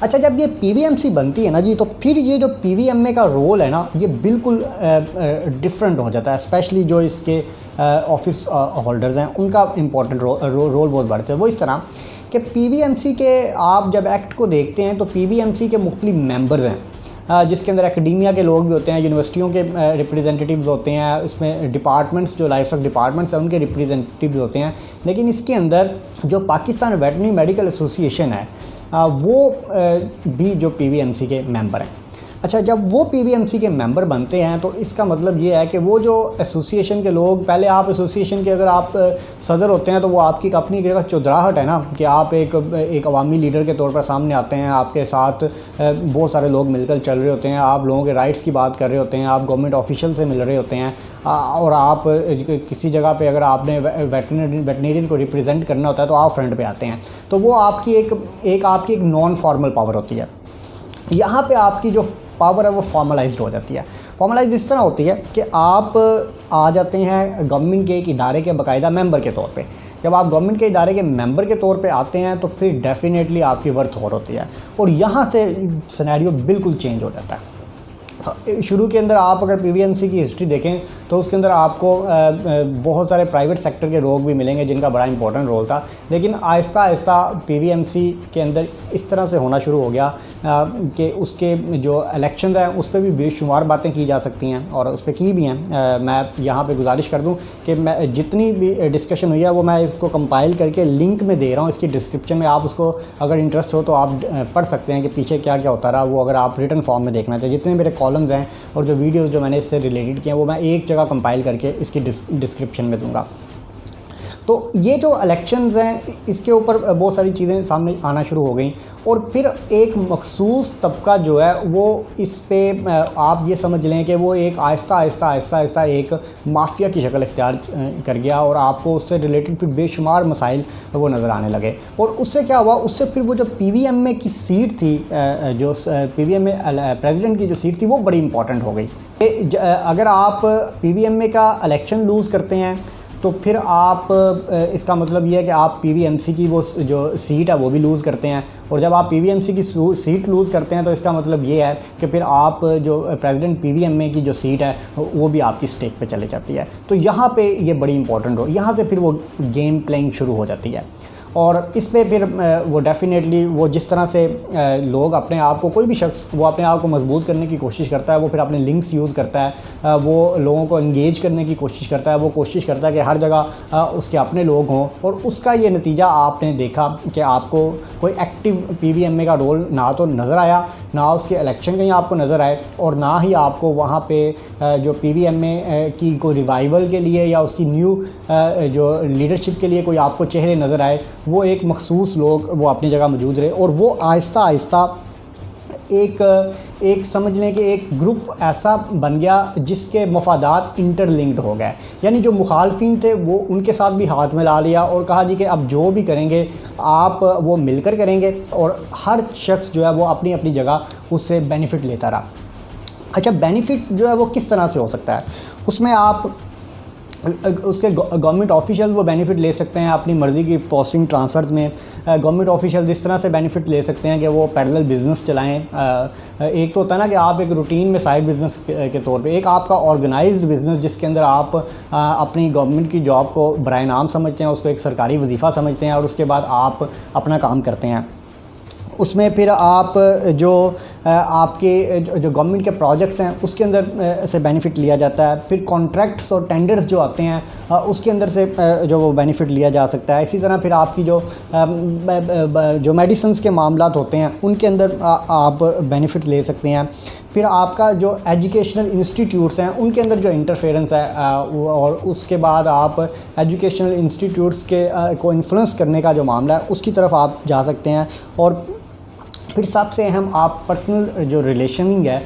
अच्छा, जब ये पीवीएमसी बनती है ना जी, तो फिर ये जो पीवीएमए का रोल है ना, ये बिल्कुल डिफरेंट हो जाता है। स्पेशली जो इसके ऑफिस होल्डर्स हैं, उनका इम्पोर्टेंट रोल बहुत बढ़ता है। वो इस तरह कि पीवीएमसी के आप जब एक्ट को देखते हैं तो पीवीएमसी के मुख्तलिफ मेंबर्स हैं, जिसके अंदर एकेडमिया के लोग भी होते हैं, यूनिवर्सिटियों के रिप्रेजेंटेटिव्स होते हैं, इसमें डिपार्टमेंट्स जो लाइफ डिपार्टमेंट्स हैं उनके रिप्रेजेंटेटिव्स होते हैं। लेकिन इसके अंदर जो पाकिस्तान वेटरनरी मेडिकल एसोसिएशन है वो भी जो पीवीएमसी के मेंबर हैं। अच्छा, जब वो पीवीएमसी के मेंबर बनते हैं तो इसका मतलब ये है कि वो जो एसोसिएशन के लोग, पहले आप एसोसिएशन के अगर आप सदर होते हैं तो वो आपकी अपनी जगह चौधराहट है ना, कि आप एक अवामी लीडर के तौर पर सामने आते हैं, आपके साथ बहुत सारे लोग मिलकर चल रहे होते हैं, आप लोगों के राइट्स की बात कर रहे होते हैं, आप गवर्नमेंट ऑफिशियल से मिल रहे होते हैं, और आप किसी जगह पे अगर आपने वेटरनेरियन को रिप्रेजेंट करना होता है तो आप फ्रंट पे आते हैं। तो वो आपकी एक नॉन फॉर्मल पावर होती है। यहाँ पे आपकी जो पावर है वो फॉर्मलाइज्ड हो जाती है। फॉर्मलाइज इस तरह होती है कि आप आ जाते हैं गवर्नमेंट के एक इदारे के बाकायदा मेंबर के तौर पे। जब आप गवर्नमेंट के इदारे के मेंबर के तौर पे आते हैं तो फिर डेफिनेटली आपकी वर्थ और होती है, और यहाँ से सिनेरियो बिल्कुल चेंज हो जाता है। शुरू के अंदर आप अगर पीवीएमसी की हिस्ट्री देखें तो उसके अंदर आपको बहुत सारे प्राइवेट सेक्टर के लोग भी मिलेंगे जिनका बड़ा इंपॉर्टेंट रोल था, लेकिन आहिस्ता आहिस्ता पीवीएमसी के अंदर इस तरह से होना शुरू हो गया कि उसके जो इलेक्शंस हैं उस पर भी बेशुमार बातें की जा सकती हैं, और उस पर की भी हैं। मैं यहाँ पे गुजारिश कर दूँ कि मैं जितनी भी डिस्कशन हुई है वो मैं इसको कंपाइल करके लिंक में दे रहा हूँ इसकी डिस्क्रिप्शन में। आप उसको अगर इंटरेस्ट हो तो आप पढ़ सकते हैं कि पीछे क्या क्या होता रहा, वो अगर आप रिटन फॉर्म में देखना चाहिए। जितने मेरे कॉलम्स हैं और जो वीडियोस जो मैंने इससे रिलेटेड किए हैं वो मैं एक जगह कंपाइल करके इसकी डिस्क्रिप्शन में दूंगा। तो ये जो इलेक्शंस हैं इसके ऊपर बहुत सारी चीज़ें सामने आना शुरू हो गई, और फिर एक मखसूस तबका जो है वो इस पे आप ये समझ लें कि वो एक आहिस्ता आहिस्ता एक माफिया की शक्ल इख्तियार कर गया, और आपको उससे रिलेटेड फिर बेशुमार मसाइल वो नज़र आने लगे। और उससे क्या हुआ, उससे फिर वो जो पीवीएमए की सीट थी, जो पीवीएमए प्रेसिडेंट की जो सीट थी वो बड़ी इंपॉर्टेंट हो गई। अगर आप पीवीएमए का इलेक्शन लूज़ करते हैं तो फिर आप इसका मतलब ये है कि आप पीवीएमसी की वो जो सीट है वो भी लूज़ करते हैं, और जब आप पीवीएमसी की सीट लूज़ करते हैं तो इसका मतलब ये है कि फिर आप जो प्रेसिडेंट पीवीएमए की जो सीट है वो भी आपकी स्टेक पे चले जाती है। तो यहाँ पे ये बड़ी इंपॉर्टेंट हो, यहाँ से फिर वो गेम प्लेइंग शुरू हो जाती है। और इस पे फिर वो डेफिनेटली वो जिस तरह से लोग अपने आप को, कोई भी शख्स वो अपने आप को मजबूत करने की कोशिश करता है, वो फिर अपने लिंक्स यूज़ करता है, वो लोगों को इंगेज करने की कोशिश करता है, वो कोशिश करता है कि हर जगह उसके अपने लोग हों, और उसका ये नतीजा आपने देखा कि आपको कोई एक्टिव पीवीएमए का रोल ना तो नज़र आया, ना उसके इलेक्शन कहीं आपको नज़र आए, और ना ही आपको वहाँ पे जो पीवीएमए की कोई रिवाइवल के लिए या उसकी न्यू जो लीडरशिप के लिए कोई आपको चेहरे नज़र आए। वो एक मखसूस लोग वो अपनी जगह मौजूद रहे, और वो आहिस्ता आहिस्ता एक समझ लें कि एक ग्रुप ऐसा बन गया जिसके मफादात इंटरलिंक्ड हो गए। यानी जो मुखालफिन थे वो उनके साथ भी हाथ मिला लिया और कहा जी कि अब जो भी करेंगे आप वो मिलकर करेंगे, और हर शख्स जो है वो अपनी अपनी जगह उससे बेनिफिट लेता रहा। अच्छा, बेनिफिट जो है वो किस तरह से हो सकता है, उसमें आप उसके गवर्नमेंट ऑफिशियल वो बेनिफिट ले सकते हैं अपनी मर्ज़ी की पोस्टिंग ट्रांसफ़र्स में। गवर्नमेंट ऑफिशियल इस तरह से बेनिफिट ले सकते हैं कि वो पैरेलल बिज़नेस चलाएं। एक तो होता है ना कि आप एक रूटीन में साइड बिज़नेस के तौर पे, एक आपका ऑर्गेनाइज्ड बिज़नेस जिसके अंदर आप अपनी गवर्नमेंट की जॉब को बराए नाम समझते हैं, उसको एक सरकारी वजीफ़ा समझते हैं, और उसके बाद आप अपना काम करते हैं। उसमें फिर आप जो आपके जो गवर्नमेंट के प्रोजेक्ट्स हैं उसके अंदर से बेनिफिट लिया जाता है। फिर कॉन्ट्रैक्ट्स और टेंडर्स जो आते हैं उसके अंदर से जो वो बेनिफिट लिया जा सकता है। इसी तरह फिर आपकी जो मेडिसिन्स के मामलात होते हैं उनके अंदर आप बेनिफिट ले सकते हैं। फिर आपका जो एजुकेशनल इंस्टीट्यूट्स हैं उनके अंदर जो इंटरफेरेंस है और उसके बाद आप एजुकेशनल इंस्टीट्यूट्स के को इन्फ्लुएंस करने का जो मामला है उसकी तरफ आप जा सकते हैं। और फिर सबसे अहम आप पर्सनल जो रिलेशनिंग है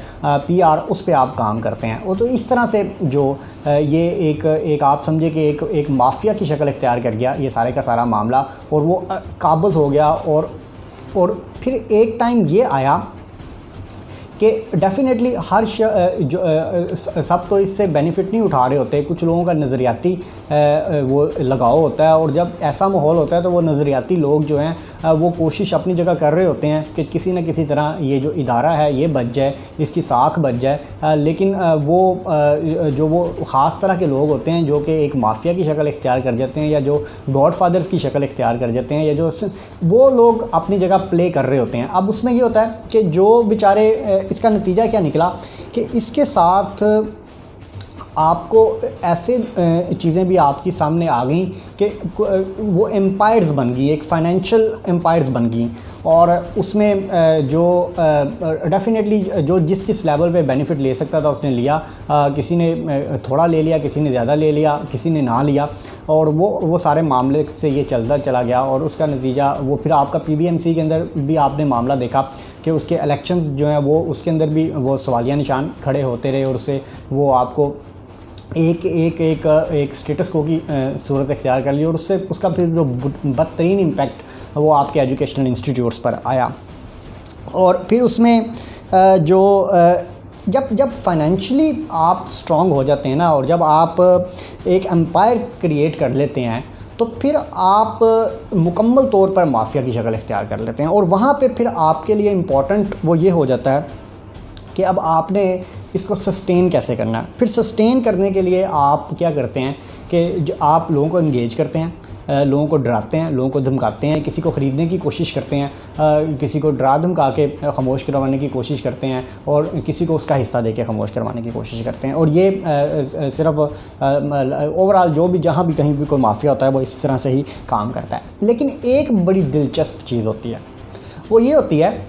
पीआर उस पे आप काम करते हैं। वो तो इस तरह से जो ये एक आप समझे कि एक माफिया की शक्ल इख्तियार कर गया ये सारे का सारा मामला, और वो काबज़ हो गया। और फिर एक टाइम ये आया कि डेफिनेटली हर सब तो इससे बेनिफिट नहीं उठा रहे होते। कुछ लोगों का नज़रियाती वो लगाव होता है। और जब ऐसा माहौल होता है तो वो नज़रियाती लोग जो हैं वो कोशिश अपनी जगह कर रहे होते हैं कि किसी न किसी तरह ये जो इदारा है ये बच जाए, इसकी साख बच जाए। लेकिन वो जो वो ख़ास तरह के लोग होते हैं जो कि एक माफिया की शक्ल इख्तियार कर जाते हैं या जो गॉड फादर्स की शक्ल इख्तियार कर जाते हैं या जो वो लोग अपनी जगह प्ले कर रहे होते हैं। अब उसमें ये होता है कि जो बेचारे, इसका नतीजा क्या निकला कि इसके साथ आपको ऐसे चीज़ें भी आपकी सामने आ गई कि वो एम्पायर्स बन गई, एक फाइनेंशियल एम्पायर्स बन गई। और उसमें जो डेफिनेटली जो जिस लेवल पे बेनिफिट ले सकता था उसने लिया। किसी ने थोड़ा ले लिया, किसी ने ज़्यादा ले लिया, किसी ने ना लिया, और वो सारे मामले से ये चलता चला गया। और उसका नतीजा वो फिर आपका पीबीएमसी के अंदर भी आपने मामला देखा कि उसके इलेक्शंस जो हैं वो उसके अंदर भी वो सवालिया निशान खड़े होते रहे और उससे वो आपको एक स्टेटस को की सूरत इख्तियार कर ली। और उससे उसका फिर जो बदतरीन इम्पैक्ट वो आपके एजुकेशनल इंस्टीट्यूट्स पर आया। और फिर उसमें जब फाइनेंशियली आप स्ट्रॉन्ग हो जाते हैं ना, और जब आप एक एम्पायर क्रिएट कर लेते हैं, तो फिर आप मुकम्मल तौर पर माफिया की शक्ल इख्तियार कर लेते हैं। और वहाँ पे फिर आपके लिए इम्पॉर्टेंट वो ये हो जाता है कि अब आपने इसको सस्टेन कैसे करना है। फिर सस्टेन करने के लिए आप क्या करते हैं कि आप लोगों को इंगेज करते हैं, लोगों को डराते हैं, लोगों को धमकाते हैं, किसी को ख़रीदने की कोशिश करते हैं, किसी को डरा धमका के खामोश करवाने की कोशिश करते हैं, और किसी को उसका हिस्सा दे के खामोश करवाने की कोशिश करते हैं। और ये सिर्फ ओवरऑल जो भी जहाँ भी कहीं भी कोई माफिया होता है वो इस तरह से ही काम करता है। लेकिन एक बड़ी दिलचस्प चीज़ होती है, वो ये होती है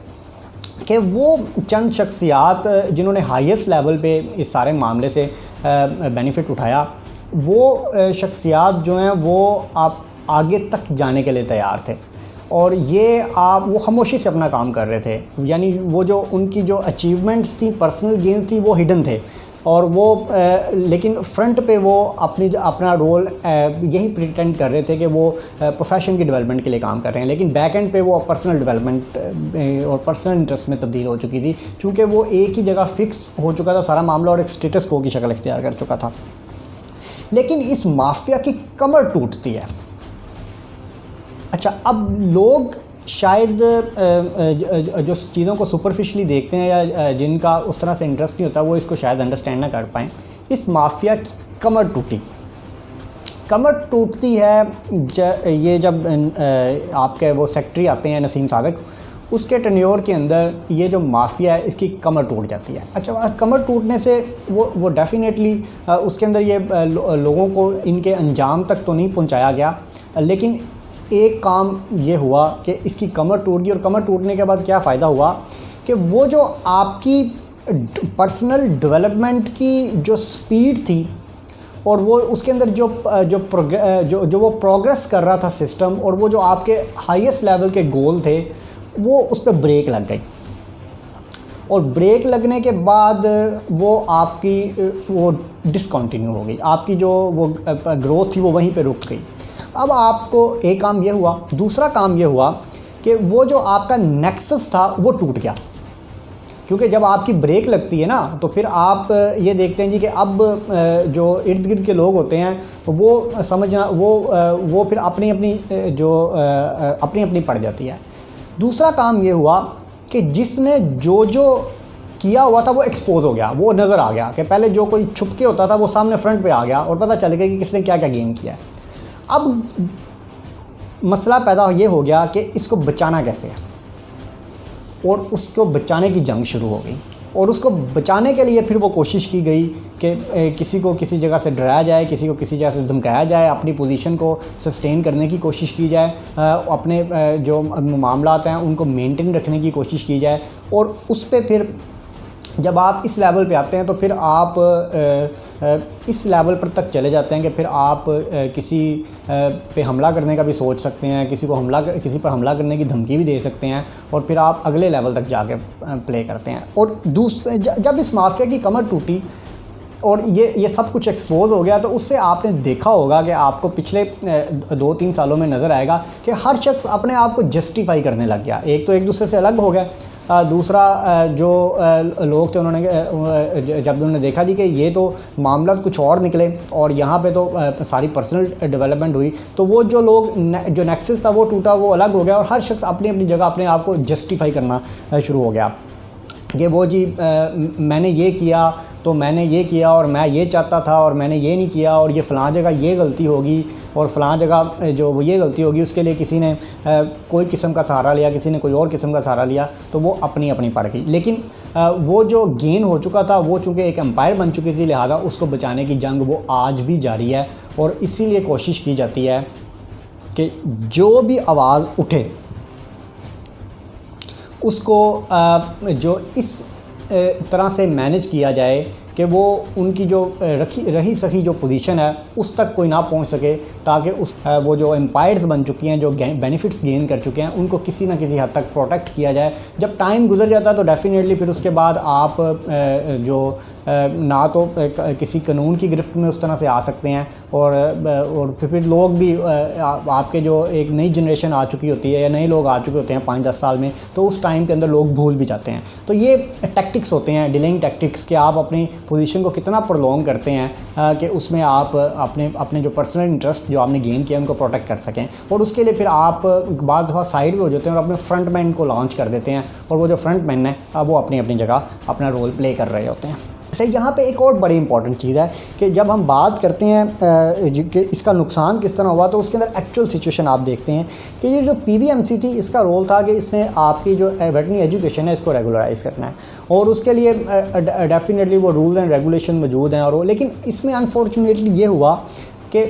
कि वो चंद शख्सियात जिन्होंने हाईएस्ट लेवल पे इस सारे मामले से बेनिफिट उठाया, वो शख्सियात जो हैं वो आप आगे तक जाने के लिए तैयार थे। और ये आप वो खामोशी से अपना काम कर रहे थे, यानी वो जो उनकी जो अचीवमेंट्स थी, पर्सनल गेन्स थी, वो हिडन थे। और वो लेकिन फ्रंट पे वो अपना रोल यही प्रिटेंड कर रहे थे कि वो प्रोफेशन की डेवलपमेंट के लिए काम कर रहे हैं, लेकिन बैक एंड पे वो पर्सनल डेवलपमेंट और पर्सनल इंटरेस्ट में तब्दील हो चुकी थी, क्योंकि वो एक ही जगह फिक्स हो चुका था सारा मामला और एक स्टेटस को की शक्ल इख्तियार कर चुका था। लेकिन इस माफिया की कमर टूटती है। अच्छा, अब लोग शायद जो चीज़ों को सुपरफिशली देखते हैं या जिनका उस तरह से इंटरेस्ट नहीं होता, वो इसको शायद अंडरस्टैंड ना कर पाएँ। इस माफिया की कमर टूटती है ये जब आपके वो सेक्रेटरी आते हैं नसीम सादक, उसके टेन्योर के अंदर ये जो माफिया है इसकी कमर टूट जाती है। अच्छा, कमर टूटने से वो डेफिनेटली उसके अंदर ये लोगों को इनके अंजाम तक तो नहीं पहुंचाया गया, लेकिन एक काम ये हुआ कि इसकी कमर टूट गई। और कमर टूटने के बाद क्या फ़ायदा हुआ कि वो जो आपकी पर्सनल डेवलपमेंट की जो स्पीड थी और वो उसके अंदर जो वो प्रोग्रेस कर रहा था सिस्टम, और वो जो आपके हाईएस्ट लेवल के गोल थे, वो उस पर ब्रेक लग गई। और ब्रेक लगने के बाद वो आपकी वो डिसकंटिन्यू हो गई, आपकी जो वो ग्रोथ थी वो वहीं पे रुक गई। अब आपको एक काम ये हुआ, दूसरा काम ये हुआ कि वो जो आपका नेक्सस था वो टूट गया, क्योंकि जब आपकी ब्रेक लगती है ना तो फिर आप ये देखते हैं जी कि अब जो इर्द गिर्द के लोग होते हैं वो समझना वो फिर अपनी अपनी पड़ जाती है। दूसरा काम ये हुआ कि जिसने जो किया हुआ था वो एक्सपोज हो गया, वो नज़र आ गया कि पहले जो कोई छुप के होता था वो सामने फ्रंट पे आ गया और पता चल गया कि किसने क्या क्या गेम किया है। अब मसला पैदा ये हो गया कि इसको बचाना कैसे है, और उसको बचाने की जंग शुरू हो गई। और उसको बचाने के लिए फिर वो कोशिश की गई कि किसी को किसी जगह से डराया जाए, किसी को किसी जगह से धमकाया जाए, अपनी पोजीशन को सस्टेन करने की कोशिश की जाए, अपने जो मामलात हैं उनको मेंटेन रखने की कोशिश की जाए। और उस पर फिर जब आप इस लेवल पे आते हैं तो फिर आप इस लेवल पर तक चले जाते हैं कि फिर आप किसी पे हमला करने का भी सोच सकते हैं, किसी पर हमला करने की धमकी भी दे सकते हैं, और फिर आप अगले लेवल तक जाके प्ले करते हैं। और जब इस माफिया की कमर टूटी और ये सब कुछ एक्सपोज हो गया, तो उससे आपने देखा होगा कि आपको पिछले 2-3 सालों में नज़र आएगा कि हर शख्स अपने आप को जस्टिफाई करने लग गया। एक तो एक दूसरे से अलग हो गया, दूसरा जो लोग थे उन्होंने जब उन्होंने देखा जी कि ये तो मामला कुछ और निकले और यहाँ पे तो सारी पर्सनल डेवलपमेंट हुई, तो वो जो लोग जो नेक्सस था वो टूटा, वो अलग हो गया और हर शख्स अपनी अपनी जगह अपने आप को जस्टिफाई करना शुरू हो गया कि वो जी मैंने ये किया तो मैंने ये किया और मैं ये चाहता था और मैंने ये नहीं किया और ये फ़लाँ जगह ये गलती होगी और फ़लाँ जगह जो वो ये गलती होगी उसके लिए किसी ने कोई किस्म का सहारा लिया, किसी ने कोई और किस्म का सहारा लिया, तो वो अपनी अपनी पड़ गई। लेकिन वो जो गेन हो चुका था वो चूँकि एक एम्पायर बन चुकी थी, लिहाजा उसको बचाने की जंग वो आज भी जारी है और इसीलिए कोशिश की जाती है कि जो भी आवाज़ उठे उसको जो इस तरह से मैनेज किया जाए कि वो उनकी जो रही सही जो पोजीशन है उस तक कोई ना पहुंच सके, ताकि उस वो जो एम्पायर्स बन चुकी हैं, जो बेनिफिट्स गेन कर चुके हैं, उनको किसी ना किसी हद तक प्रोटेक्ट किया जाए। जब टाइम गुजर जाता है तो डेफिनेटली फिर उसके बाद आप जो ना तो किसी कानून की गिरफ्त में उस तरह से आ सकते हैं और फिर लोग भी आपके जो एक नई जनरेशन आ चुकी होती है या नए लोग आ चुके होते हैं 5-10 साल में, तो उस टाइम के अंदर लोग भूल भी जाते हैं। तो ये टैक्टिक्स होते हैं, डिलेइंग टैक्टिक्स, कि आप अपनी पोजीशन को कितना प्रोलॉन्ग करते हैं कि उसमें आप अपने जो पर्सनल इंटरेस्ट जो आपने गेन किया उनको प्रोटेक्ट कर सकें, और उसके लिए फिर आप बाद दफ़ा साइड में हो जाते हैं और अपने फ्रंट मैन को लॉन्च कर देते हैं और वो जो फ्रंट मैन है वो अपनी अपनी जगह अपना रोल प्ले कर रहे होते हैं। अच्छा, यहाँ पे एक और बड़ी इंपॉर्टेंट चीज़ है कि जब हम बात करते हैं कि इसका नुकसान किस तरह हुआ, तो उसके अंदर एक्चुअल सिचुएशन आप देखते हैं कि ये जो PVMC थी इसका रोल था कि इसने आपकी जो वेटरनरी एजुकेशन है इसको रेगुलराइज़ करना है और उसके लिए डेफिनेटली वो रूल्स एंड रेगुलेशन मौजूद हैं और लेकिन इसमें अनफॉर्चुनेटली ये हुआ कि